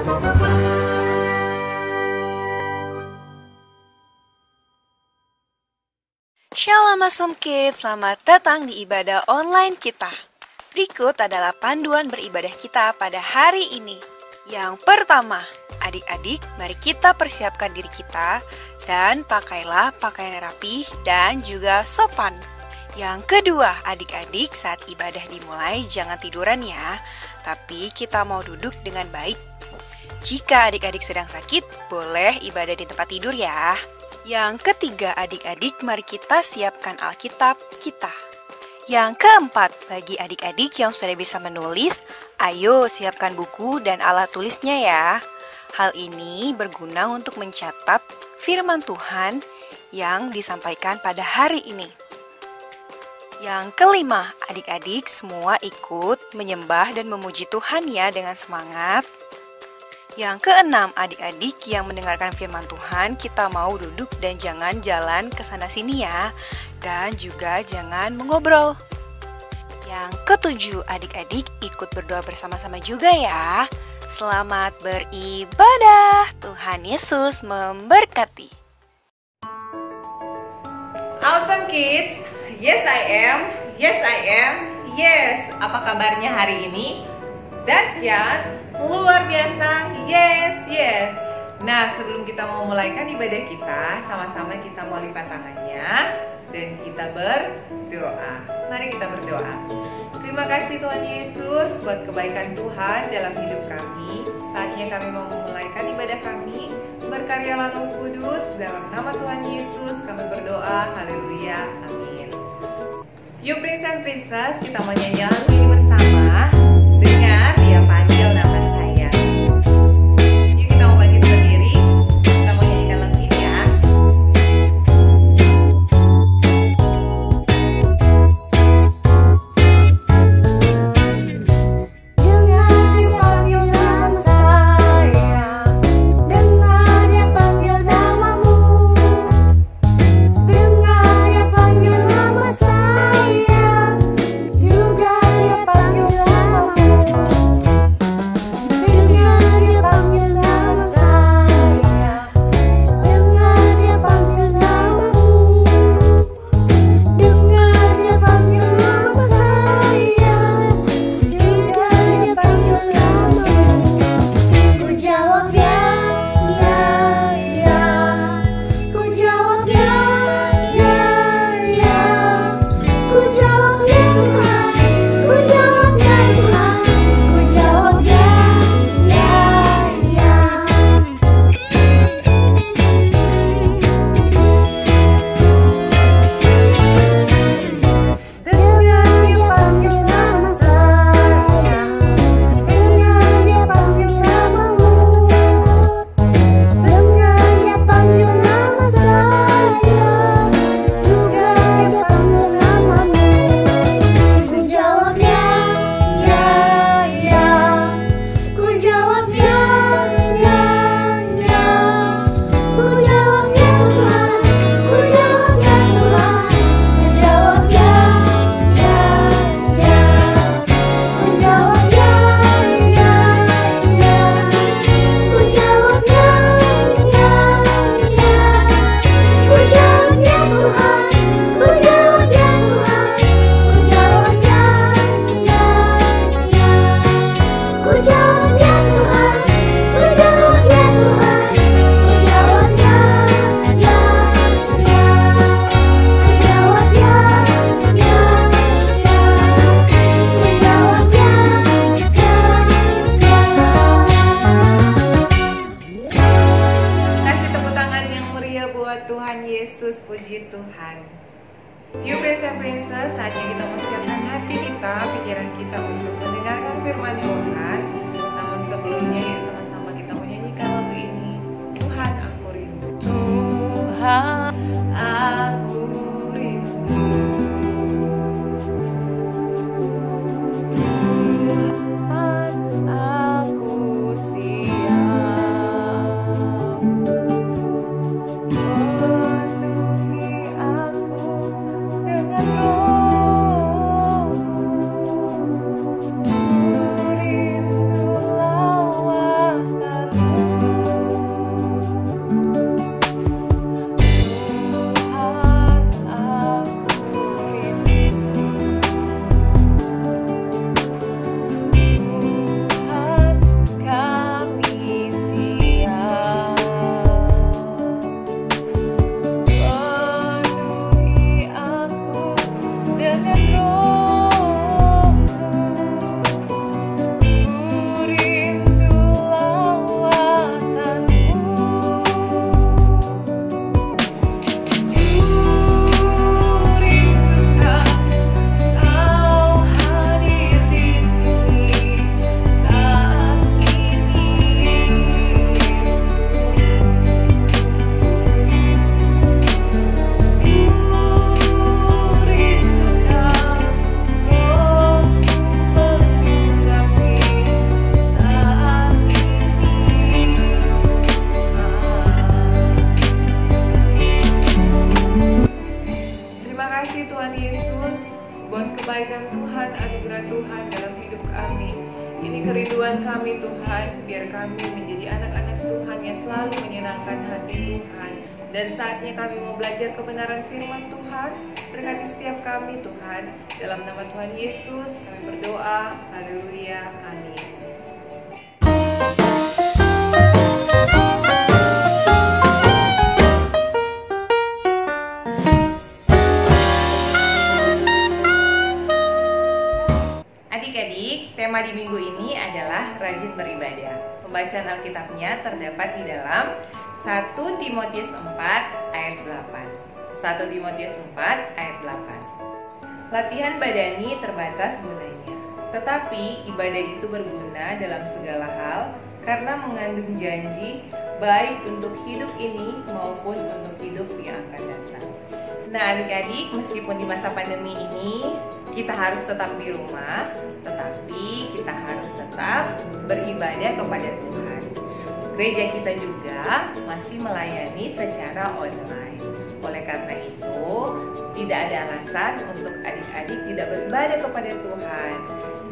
Shalom Awesome Kids, selamat datang di ibadah online kita. Berikut adalah panduan beribadah kita pada hari ini. Yang pertama, adik-adik, mari kita persiapkan diri kita dan pakailah pakaian rapi dan juga sopan. Yang kedua, adik-adik, saat ibadah dimulai jangan tiduran ya, tapi kita mau duduk dengan baik. Jika adik-adik sedang sakit, boleh ibadah di tempat tidur ya. Yang ketiga, adik-adik, mari kita siapkan Alkitab kita. Yang keempat, bagi adik-adik yang sudah bisa menulis, ayo siapkan buku dan alat tulisnya ya. Hal ini berguna untuk mencatat firman Tuhan yang disampaikan pada hari ini. Yang kelima, adik-adik semua ikut menyembah dan memuji Tuhan ya dengan semangat. Yang keenam, adik-adik yang mendengarkan firman Tuhan, kita mau duduk dan jangan jalan ke sana sini ya. Dan juga jangan mengobrol. Yang ketujuh, adik-adik ikut berdoa bersama-sama juga ya. Selamat beribadah. Tuhan Yesus memberkati. Awesome Kids, yes I am, yes I am, yes. Apa kabarnya hari ini? Dahsyat, luar biasa, yes, yes. Nah, sebelum kita mau mulaikan ibadah kita, sama-sama kita mau lipat tangannya dan kita berdoa. Mari kita berdoa. Terima kasih Tuhan Yesus buat kebaikan Tuhan dalam hidup kami. Saatnya kami mau memulaikan ibadah kami. Berkaryalah Roh Kudus, dalam nama Tuhan Yesus kami berdoa. Haleluya, amin. Yuk Prince and Princess, kita mau nyanyi lagu ini bersama. Dengar dia panggil nama saya. Yuk kita mau bagi sendiri. Kita mau nyanyikan lagu ini ya. Dengar dia panggil nama saya, dengar dia panggil namamu, dengar dia panggil nama saya, juga dia panggil Yuk Prince and Princess, saatnya kita mempersiapkan hati kita, pikiran kita untuk mendengarkan firman Tuhan. Namun sebelumnya, yuk sama-sama kita menyanyikan lagu ini. Tuhan aku rindu. Tuhan aku rindu. Tuhan aku siap. Penuhi aku dengan roh-Mu. Ku rindu lawatan kerinduan kami Tuhan, biar kami menjadi anak-anak Tuhan yang selalu menyenangkan hati Tuhan. Dan saatnya kami mau belajar kebenaran firman Tuhan. Berkati setiap kami Tuhan. Dalam nama Tuhan Yesus kami berdoa. Haleluya. Amin. Adik-adik, tema di minggu ini adalah rajin beribadah. Pembacaan Alkitabnya terdapat di dalam 1 Timotius 4 ayat 8. 1 Timotius 4 ayat 8. Latihan badani terbatas gunanya, tetapi ibadah itu berguna dalam segala hal karena mengandung janji baik untuk hidup ini maupun untuk hidup yang akan datang. Nah adik-adik, meskipun di masa pandemi ini kita harus tetap di rumah, tetapi kita harus tetap beribadah kepada Tuhan. Gereja kita juga masih melayani secara online. Oleh karena itu, tidak ada alasan untuk adik-adik tidak beribadah kepada Tuhan.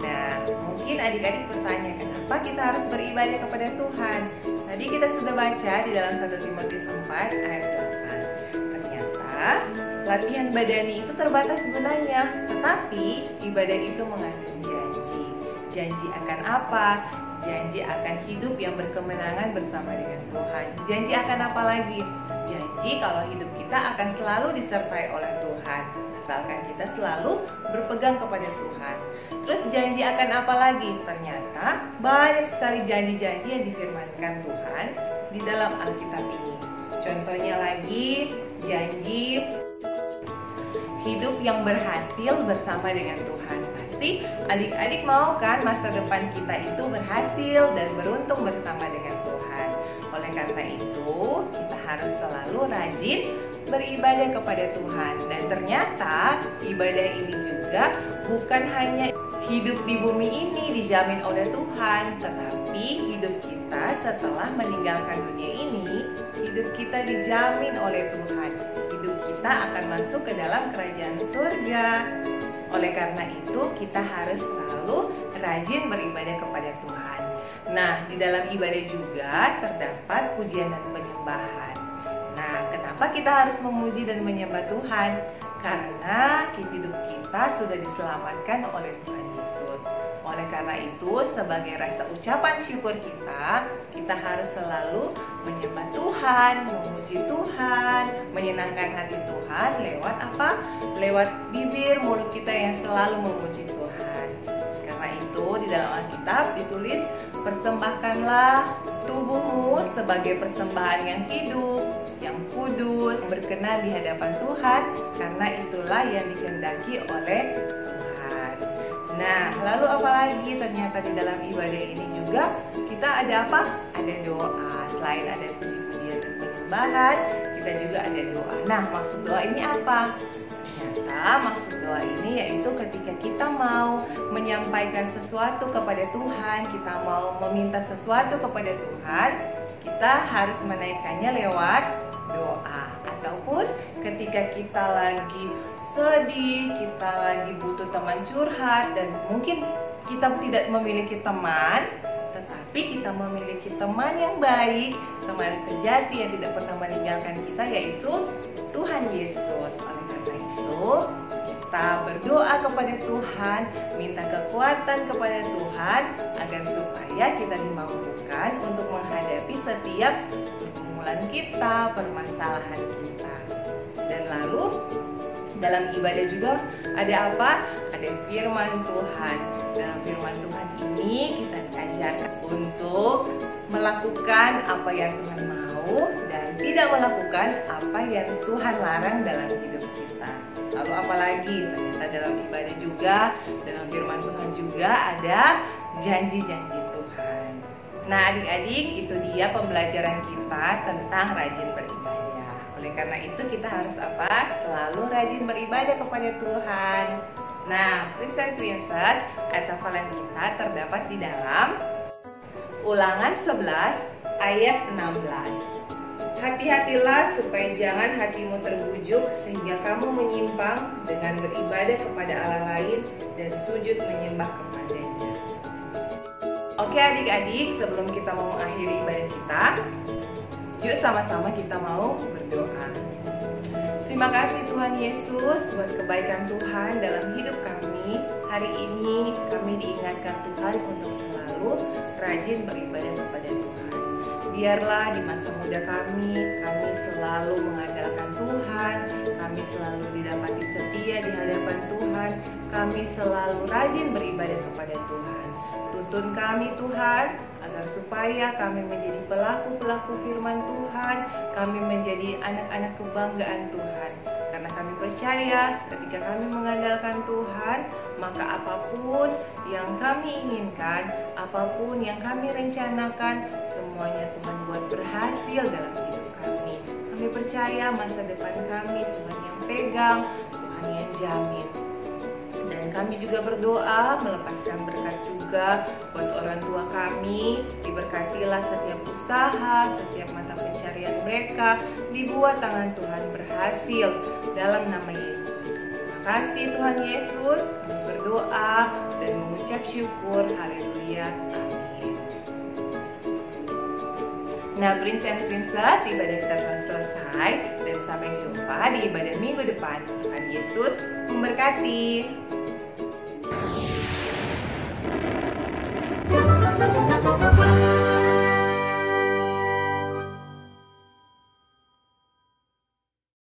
Nah, mungkin adik-adik bertanya, kenapa kita harus beribadah kepada Tuhan? Tadi kita sudah baca di dalam 1 Timotius 4 ayat 8. Ternyata latihan badani itu terbatas gunanya, tetapi ibadah itu mengandung janji. Janji akan apa? Janji akan hidup yang berkemenangan bersama dengan Tuhan. Janji akan apa lagi? Janji kalau hidup kita akan selalu disertai oleh Tuhan, asalkan kita selalu berpegang kepada Tuhan. Terus janji akan apa lagi? Ternyata banyak sekali janji-janji yang difirmankan Tuhan di dalam Alkitab ini. Contohnya lagi, janji hidup yang berhasil bersama dengan Tuhan. Pasti adik-adik mau kan masa depan kita itu berhasil dan beruntung bersama dengan Tuhan. Oleh karena itu, kita harus selalu rajin beribadah kepada Tuhan. Dan ternyata ibadah ini juga bukan hanya hidup di bumi ini dijamin oleh Tuhan, tetapi hidup kita setelah meninggalkan dunia ini, hidup kita dijamin oleh Tuhan. Hidup kita akan masuk ke dalam kerajaan surga. Oleh karena itu, kita harus selalu rajin beribadah kepada Tuhan. Nah, di dalam ibadah juga terdapat pujian dan penyembahan. Nah, kenapa kita harus memuji dan menyembah Tuhan? Karena hidup kita sudah diselamatkan oleh Tuhan Yesus. Oleh karena itu, sebagai rasa ucapan syukur kita harus selalu menyembah Tuhan, memuji Tuhan, menyenangkan hati Tuhan lewat apa? Lewat bibir mulut kita yang selalu memuji Tuhan. Karena itu, di dalam Alkitab ditulis, persembahkanlah tubuhmu sebagai persembahan yang hidup, yang kudus, yang berkenan di hadapan Tuhan, karena itulah yang dikehendaki oleh Tuhan. Nah, lalu apalagi ternyata di dalam ibadah ini juga kita ada apa? Ada doa. Selain ada puji-pujian dan penyembahan, kita juga ada doa. Nah, maksud doa ini apa? Ternyata maksud doa ini yaitu ketika kita mau menyampaikan sesuatu kepada Tuhan, kita mau meminta sesuatu kepada Tuhan, kita harus menaikkannya lewat doa. Ataupun ketika kita lagi sedih, kita lagi butuh teman curhat, dan mungkin kita tidak memiliki teman, tetapi kita memiliki teman yang baik, teman sejati yang tidak pernah meninggalkan kita, yaitu Tuhan Yesus. Oleh karena itu, kita berdoa kepada Tuhan, minta kekuatan kepada Tuhan, agar supaya kita dimampukan untuk menghadapi setiap pergumulan kita, permasalahan kita. Dan lalu dalam ibadah juga ada apa? Ada firman Tuhan. Dalam firman Tuhan ini kita diajarkan untuk melakukan apa yang Tuhan mau dan tidak melakukan apa yang Tuhan larang dalam hidup kita. Lalu apalagi? Ternyata dalam ibadah juga, dalam firman Tuhan juga ada janji-janji Tuhan. Nah adik-adik, itu dia pembelajaran kita tentang rajin beribadah. Oleh karena itu kita harus apa? Selalu rajin beribadah kepada Tuhan. Nah, Prinses ayat hafalan kita terdapat di dalam Ulangan 11 ayat 16. Hati-hatilah supaya jangan hatimu terbujuk sehingga kamu menyimpang dengan beribadah kepada Allah lain dan sujud menyembah kepadanya. Oke adik-adik, sebelum kita mau mengakhiri ibadah kita, yuk sama-sama kita mau berdoa. Terima kasih Tuhan Yesus buat kebaikan Tuhan dalam hidup kami. Hari ini kami diingatkan Tuhan untuk selalu rajin beribadah kepada Tuhan. Biarlah di masa muda kami selalu mengandalkan Tuhan, kami selalu didapati setia di hadapan Tuhan, kami selalu rajin beribadah kepada Tuhan. Tuntun kami Tuhan, agar supaya kami menjadi pelaku-pelaku firman Tuhan, kami menjadi anak-anak kebanggaan Tuhan. Karena kami percaya ketika kami mengandalkan Tuhan, maka apapun yang kami inginkan, apapun yang kami rencanakan, semuanya Tuhan buat berhasil dalam hidup kami. Kami percaya masa depan kami Tuhan yang pegang, Tuhan yang jamin. Dan kami juga berdoa melepaskan berkat juga buat orang tua kami. Diberkatilah setiap usaha, setiap mata pencarian mereka, dibuat tangan Tuhan berhasil dalam nama Yesus. Terima kasih Tuhan Yesus, kami berdoa dan mengucap syukur. Haleluya. Amin. Nah, Prince and Princess, ibadah kita telah selesai dan sampai jumpa di ibadah minggu depan. Tuhan Yesus memberkati. Thank you.